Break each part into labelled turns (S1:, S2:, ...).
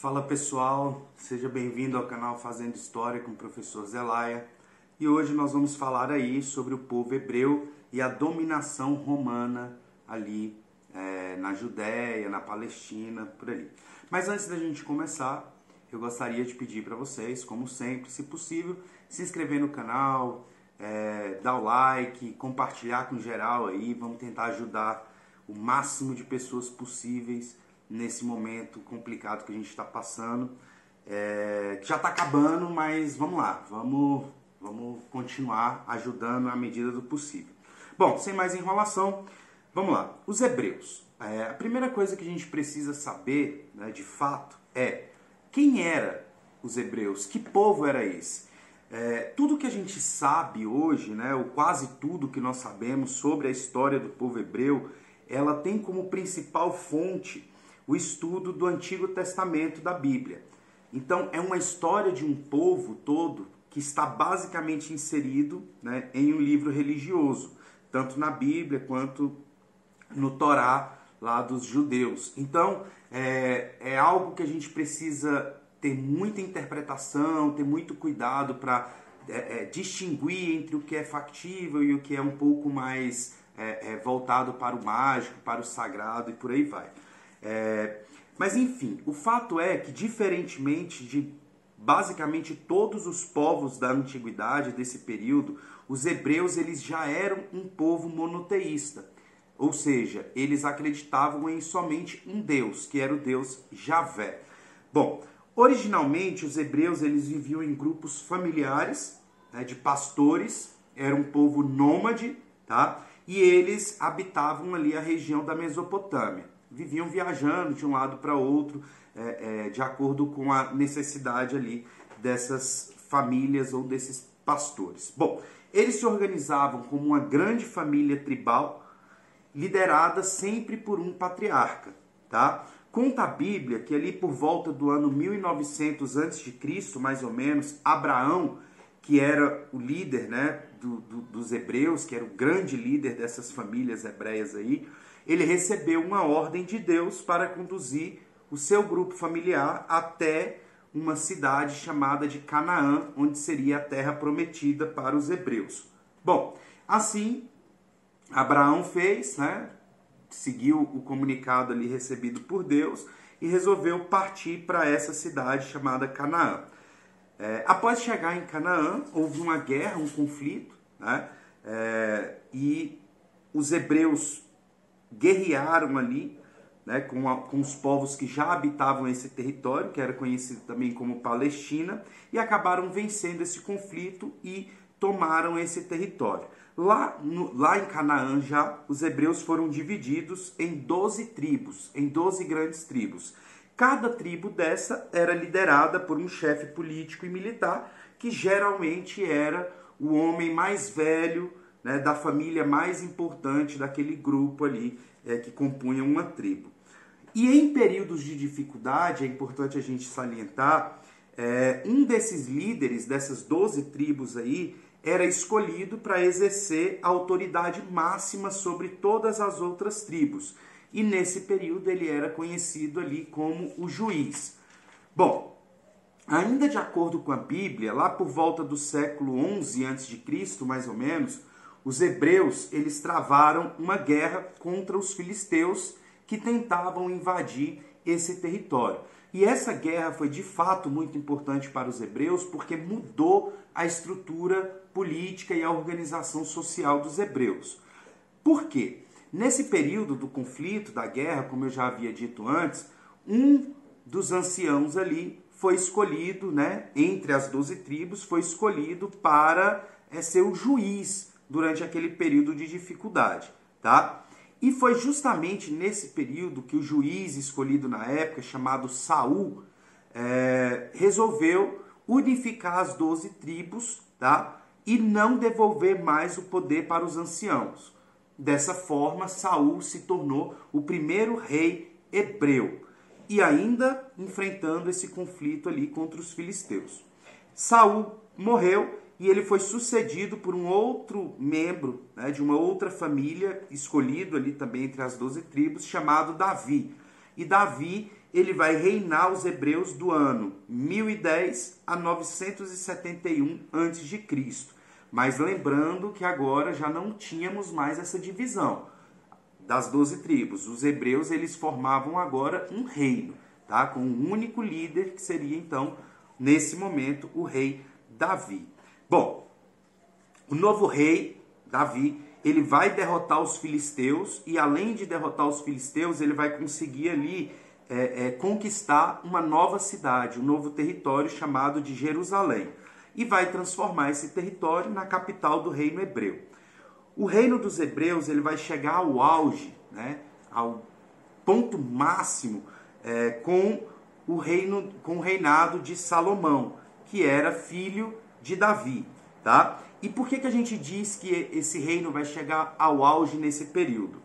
S1: Fala pessoal, seja bem-vindo ao canal Fazendo História com o professor Zelaya. E hoje nós vamos falar aí sobre o povo hebreu e a dominação romana ali na Judéia, na Palestina, por ali. Mas antes da gente começar, eu gostaria de pedir para vocês, como sempre, se possível, se inscrever no canal, dar o like, compartilhar com geral aí, vamos tentar ajudar o máximo de pessoas possíveis nesse momento complicado que a gente está passando, que já está acabando, mas vamos lá, vamos continuar ajudando à medida do possível. Bom, sem mais enrolação, vamos lá. Os hebreus. A primeira coisa que a gente precisa saber, né, de fato, é quem eram os hebreus, que povo era esse? Tudo que a gente sabe hoje, né, ou quase tudo que nós sabemos sobre a história do povo hebreu, ela tem como principal fonte o estudo do Antigo Testamento da Bíblia. Então, é uma história de um povo todo que está basicamente inserido, né, em um livro religioso, tanto na Bíblia quanto no Torá lá dos judeus. Então, é algo que a gente precisa ter muita interpretação, ter muito cuidado para distinguir entre o que é factível e o que é um pouco mais voltado para o mágico, para o sagrado e por aí vai. Mas enfim, o fato é que, diferentemente de basicamente todos os povos da antiguidade desse período, os hebreus eles já eram um povo monoteísta, ou seja, eles acreditavam em somente um Deus, que era o Deus Javé. Bom, originalmente os hebreus eles viviam em grupos familiares, né, de pastores, era um povo nômade, tá? E eles habitavam ali a região da Mesopotâmia. Viviam viajando de um lado para outro, de acordo com a necessidade ali dessas famílias ou desses pastores. Bom, eles se organizavam como uma grande família tribal, liderada sempre por um patriarca, tá? Conta a Bíblia que ali por volta do ano 1900 a.C., mais ou menos, Abraão, que era o líder, né, dos hebreus, que era o grande líder dessas famílias hebreias aí, ele recebeu uma ordem de Deus para conduzir o seu grupo familiar até uma cidade chamada de Canaã, onde seria a terra prometida para os hebreus. Bom, assim, Abraão fez, né, seguiu o comunicado ali recebido por Deus e resolveu partir para essa cidade chamada Canaã. Após chegar em Canaã, houve uma guerra, um conflito, né, e os hebreus guerrearam ali, né, com os povos que já habitavam esse território, que era conhecido também como Palestina, e acabaram vencendo esse conflito e tomaram esse território. Lá em Canaã já, os hebreus foram divididos em 12 tribos, em 12 grandes tribos. Cada tribo dessa era liderada por um chefe político e militar, que geralmente era o homem mais velho, né, da família mais importante daquele grupo ali que compunha uma tribo. E em períodos de dificuldade, é importante a gente salientar, um desses líderes dessas 12 tribos aí era escolhido para exercer a autoridade máxima sobre todas as outras tribos. E nesse período ele era conhecido ali como o juiz. Bom, ainda de acordo com a Bíblia, lá por volta do século 11 a.C., mais ou menos, os hebreus eles travaram uma guerra contra os filisteus que tentavam invadir esse território. E essa guerra foi de fato muito importante para os hebreus porque mudou a estrutura política e a organização social dos hebreus. Por quê? Nesse período do conflito, da guerra, como eu já havia dito antes, um dos anciãos ali foi escolhido, né, entre as 12 tribos, foi escolhido para ser o juiz durante aquele período de dificuldade, tá? E foi justamente nesse período que o juiz escolhido na época, chamado Saul, resolveu unificar as 12 tribos, tá? E não devolver mais o poder para os anciãos. Dessa forma, Saul se tornou o primeiro rei hebreu e ainda enfrentando esse conflito ali contra os filisteus. Saul morreu e ele foi sucedido por um outro membro, né, de uma outra família, escolhido ali também entre as 12 tribos, chamado Davi. e Davi ele vai reinar os hebreus do ano 1010 a 971 a.C. Mas lembrando que agora já não tínhamos mais essa divisão das 12 tribos. Os hebreus eles formavam agora um reino, tá? Com um único líder, que seria então, nesse momento, o rei Davi. Bom, o novo rei, Davi, ele vai derrotar os filisteus e, além de derrotar os filisteus, ele vai conseguir ali conquistar uma nova cidade, um novo território chamado de Jerusalém. E vai transformar esse território na capital do reino hebreu. O reino dos hebreus ele vai chegar ao auge, né, ao ponto máximo, com o reinado de Salomão, que era filho de Davi. Tá? E por que a gente diz que esse reino vai chegar ao auge nesse período?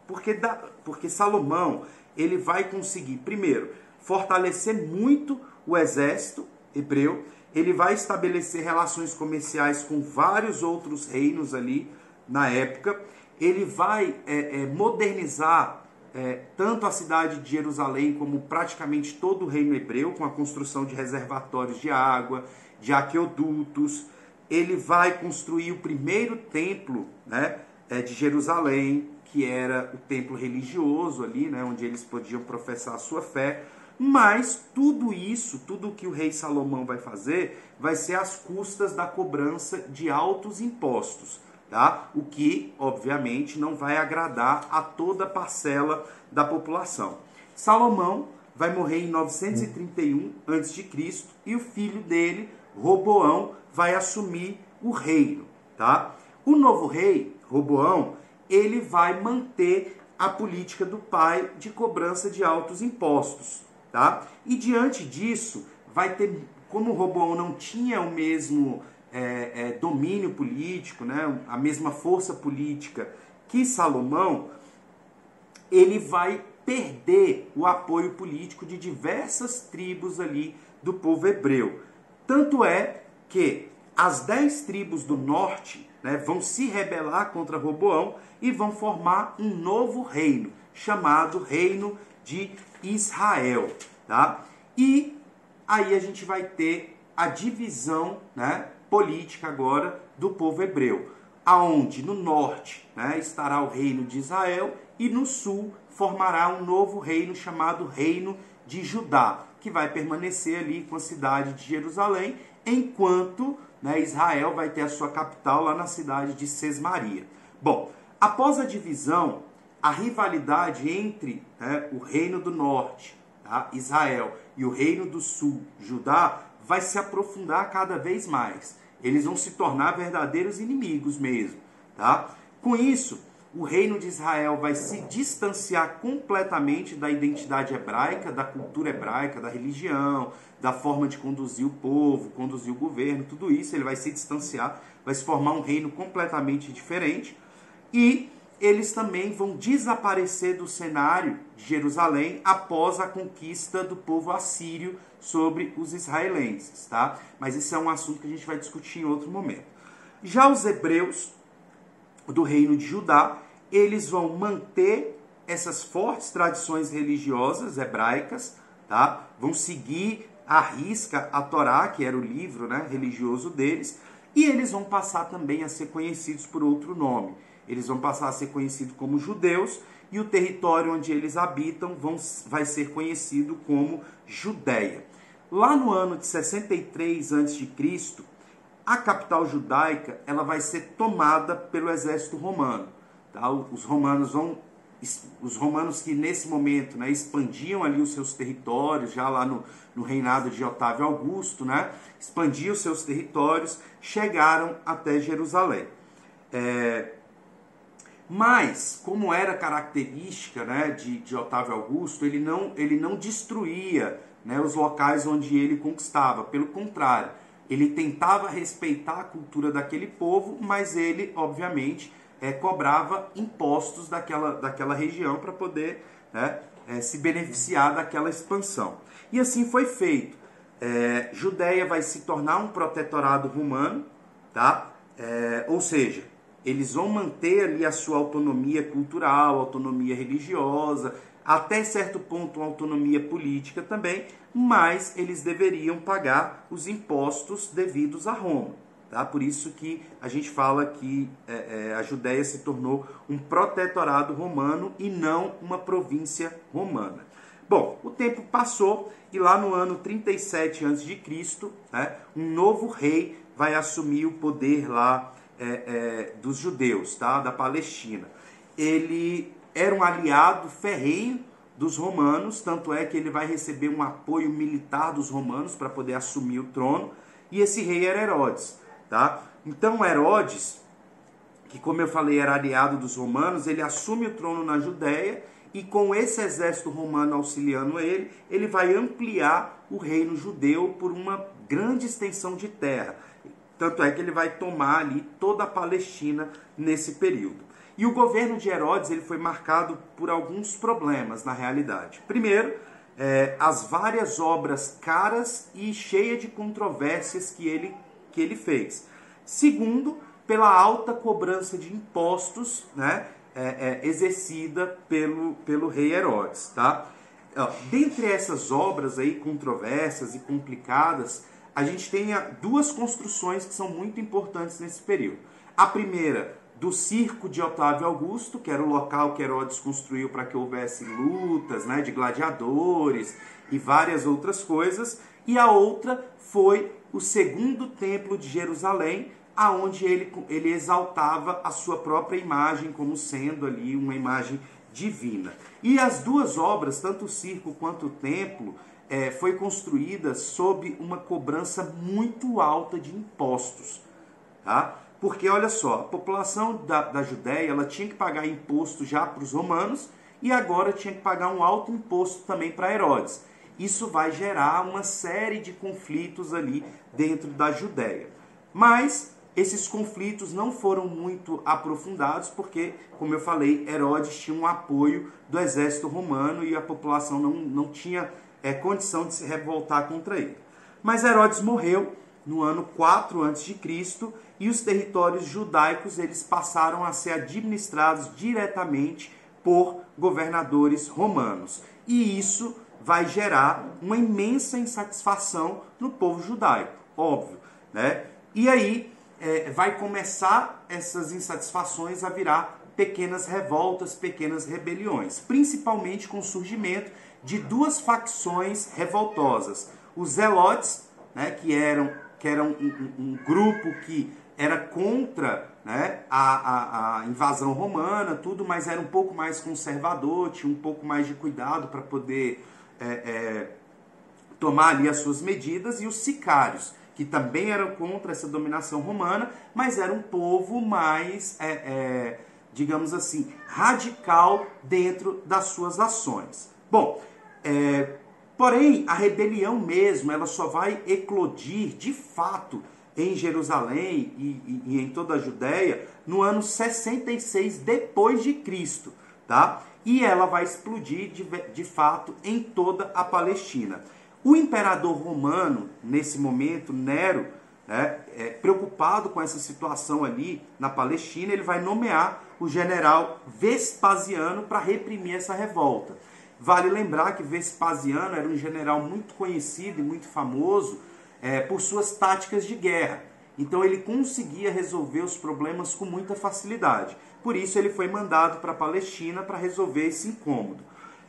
S1: Porque Salomão ele vai conseguir, primeiro, fortalecer muito o exército hebreu, ele vai estabelecer relações comerciais com vários outros reinos ali na época, ele vai modernizar tanto a cidade de Jerusalém como praticamente todo o reino hebreu, com a construção de reservatórios de água, de aquedutos. Ele vai construir o primeiro templo, né, de Jerusalém, que era o templo religioso ali, né, onde eles podiam professar a sua fé. Mas tudo isso, tudo que o rei Salomão vai fazer, vai ser às custas da cobrança de altos impostos, tá? O que, obviamente, não vai agradar a toda a parcela da população. Salomão vai morrer em 931 a.C. e o filho dele, Roboão, vai assumir o reino, tá? O novo rei, Roboão, ele vai manter a política do pai de cobrança de altos impostos, tá? E diante disso, vai ter, como Roboão não tinha o mesmo domínio político, né, a mesma força política que Salomão, ele vai perder o apoio político de diversas tribos ali do povo hebreu. Tanto é que as 10 tribos do norte, né, vão se rebelar contra Roboão e vão formar um novo reino, chamado Reino de Israel. Tá? E aí a gente vai ter a divisão, né, política agora do povo hebreu, aonde no norte, né, estará o reino de Israel e no sul formará um novo reino chamado Reino de Judá, que vai permanecer ali com a cidade de Jerusalém, enquanto, né, Israel vai ter a sua capital lá na cidade de Sesmaria. Bom, após a divisão, a rivalidade entre, né, o reino do norte, tá, Israel, e o reino do sul, Judá, vai se aprofundar cada vez mais. Eles vão se tornar verdadeiros inimigos mesmo. Tá? Com isso, o reino de Israel vai se distanciar completamente da identidade hebraica, da cultura hebraica, da religião, da forma de conduzir o povo, conduzir o governo, tudo isso ele vai se distanciar, vai se formar um reino completamente diferente. E eles também vão desaparecer do cenário de Jerusalém após a conquista do povo assírio sobre os israelenses, tá? Mas isso é um assunto que a gente vai discutir em outro momento. Já os hebreus do reino de Judá, eles vão manter essas fortes tradições religiosas hebraicas, tá? Vão seguir à risca a Torá, que era o livro, né, religioso deles, e eles vão passar também a ser conhecidos por outro nome. Eles vão passar a ser conhecidos como judeus e o território onde eles habitam vai ser conhecido como Judéia. Lá no ano de 63 a.C., a capital judaica ela vai ser tomada pelo exército romano. Tá? Os romanos que nesse momento, né, expandiam ali os seus territórios, já lá no reinado de Otávio Augusto, né, expandiam os seus territórios, chegaram até Jerusalém. Mas, como era característica, né, de Otávio Augusto, ele não destruía, né, os locais onde ele conquistava. Pelo contrário, ele tentava respeitar a cultura daquele povo, mas ele, obviamente, cobrava impostos daquela região para poder, né, se beneficiar daquela expansão. E assim foi feito. Judéia vai se tornar um protetorado romano, tá? Ou seja, eles vão manter ali a sua autonomia cultural, autonomia religiosa, até certo ponto uma autonomia política também, mas eles deveriam pagar os impostos devidos a Roma. Tá? Por isso que a gente fala que a Judéia se tornou um protetorado romano e não uma província romana. Bom, o tempo passou e lá no ano 37 a.C., né, um novo rei vai assumir o poder lá dos judeus, tá, da Palestina. Ele era um aliado ferrenho dos romanos, tanto é que ele vai receber um apoio militar dos romanos para poder assumir o trono, e esse rei era Herodes. Tá? Então Herodes, que como eu falei era aliado dos romanos, ele assume o trono na Judéia e com esse exército romano auxiliando ele, ele vai ampliar o reino judeu por uma grande extensão de terra. Tanto é que ele vai tomar ali toda a Palestina nesse período. E o governo de Herodes ele foi marcado por alguns problemas na realidade. Primeiro, as várias obras caras e cheias de controvérsias que ele fez. Segundo, pela alta cobrança de impostos, né, exercida pelo rei Herodes. Tá? Dentre essas obras aí controversas e complicadas, a gente tem duas construções que são muito importantes nesse período. A primeira, do circo de Otávio Augusto, que era o local que Herodes construiu para que houvesse lutas, né, de gladiadores e várias outras coisas. E a outra foi o segundo templo de Jerusalém, aonde ele exaltava a sua própria imagem como sendo ali uma imagem divina. E as duas obras, tanto o circo quanto o templo, foi construída sob uma cobrança muito alta de impostos. Tá? Porque, olha só, a população da Judéia ela tinha que pagar imposto já para os romanos e agora tinha que pagar um alto imposto também para Herodes. Isso vai gerar uma série de conflitos ali dentro da Judéia. Mas esses conflitos não foram muito aprofundados porque, como eu falei, Herodes tinha um apoio do exército romano e a população não tinha condição de se revoltar contra ele. Mas Herodes morreu no ano 4 a.C., e os territórios judaicos eles passaram a ser administrados diretamente por governadores romanos. E isso vai gerar uma imensa insatisfação no povo judaico, óbvio. Né? E aí vai começar essas insatisfações a virar pequenas revoltas, pequenas rebeliões, principalmente com o surgimento de duas facções revoltosas. Os zelotes, né, que eram um grupo que era contra, né, a invasão romana, tudo, mas era um pouco mais conservador, tinha um pouco mais de cuidado para poder tomar ali as suas medidas, e os sicários, que também eram contra essa dominação romana, mas era um povo mais, digamos assim, radical dentro das suas ações. Bom, porém, a rebelião mesmo, ela só vai eclodir de fato em Jerusalém e em toda a Judéia no ano 66 depois de Cristo, tá? E ela vai explodir de fato em toda a Palestina. O imperador romano, nesse momento, Nero, né, preocupado com essa situação ali na Palestina, ele vai nomear o general Vespasiano para reprimir essa revolta. Vale lembrar que Vespasiano era um general muito conhecido e muito famoso por suas táticas de guerra. Então ele conseguia resolver os problemas com muita facilidade. Por isso ele foi mandado para a Palestina para resolver esse incômodo.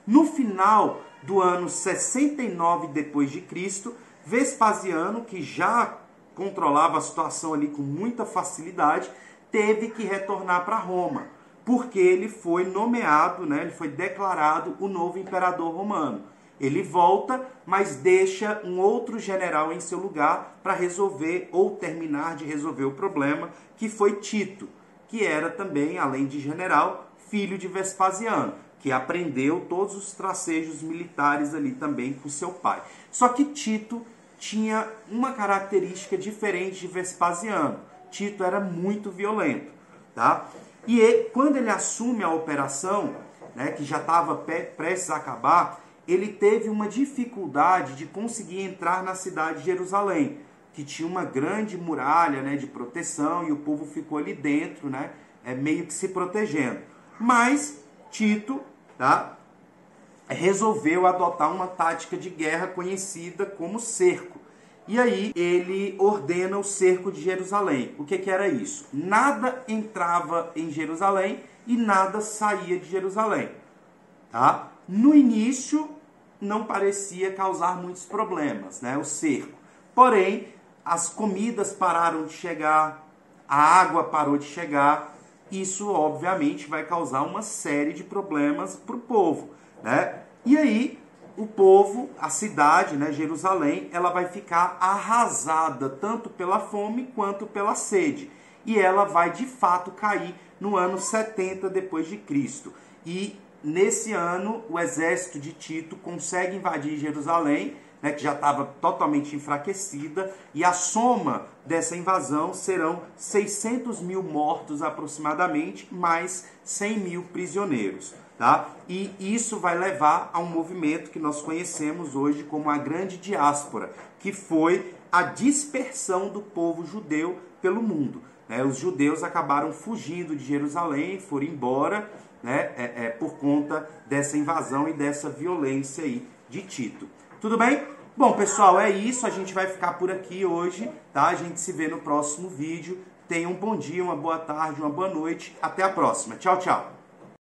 S1: No final do ano 69 depois de Cristo, Vespasiano, que já controlava a situação ali com muita facilidade, teve que retornar para Roma, porque ele foi nomeado, né, ele foi declarado o novo imperador romano. Ele volta, mas deixa um outro general em seu lugar para resolver ou terminar de resolver o problema, que foi Tito, que era também, além de general, filho de Vespasiano, que aprendeu todos os tracejos militares ali também com seu pai. Só que Tito tinha uma característica diferente de Vespasiano. Tito era muito violento, tá? E quando ele assume a operação, né, que já estava prestes a acabar, ele teve uma dificuldade de conseguir entrar na cidade de Jerusalém, que tinha uma grande muralha, né, de proteção, e o povo ficou ali dentro, né, meio que se protegendo. Mas Tito, tá, resolveu adotar uma tática de guerra conhecida como cerco. E aí ele ordena o cerco de Jerusalém. O que era isso? Nada entrava em Jerusalém e nada saía de Jerusalém. Tá? No início não parecia causar muitos problemas, né? O cerco. Porém, as comidas pararam de chegar, a água parou de chegar. Isso, obviamente, vai causar uma série de problemas para o povo, né? E aí, o povo, a cidade, né, Jerusalém, ela vai ficar arrasada tanto pela fome quanto pela sede. E ela vai, de fato, cair no ano 70 depois de Cristo. E nesse ano, o exército de Tito consegue invadir Jerusalém, né, que já estava totalmente enfraquecida, e a soma dessa invasão serão 600 mil mortos aproximadamente, mais 100 mil prisioneiros. Tá? E isso vai levar a um movimento que nós conhecemos hoje como a Grande Diáspora, que foi a dispersão do povo judeu pelo mundo. Né? Os judeus acabaram fugindo de Jerusalém, foram embora, né, por conta dessa invasão e dessa violência aí de Tito. Tudo bem? Bom, pessoal, é isso. A gente vai ficar por aqui hoje, tá? A gente se vê no próximo vídeo. Tenha um bom dia, uma boa tarde, uma boa noite. Até a próxima. Tchau, tchau.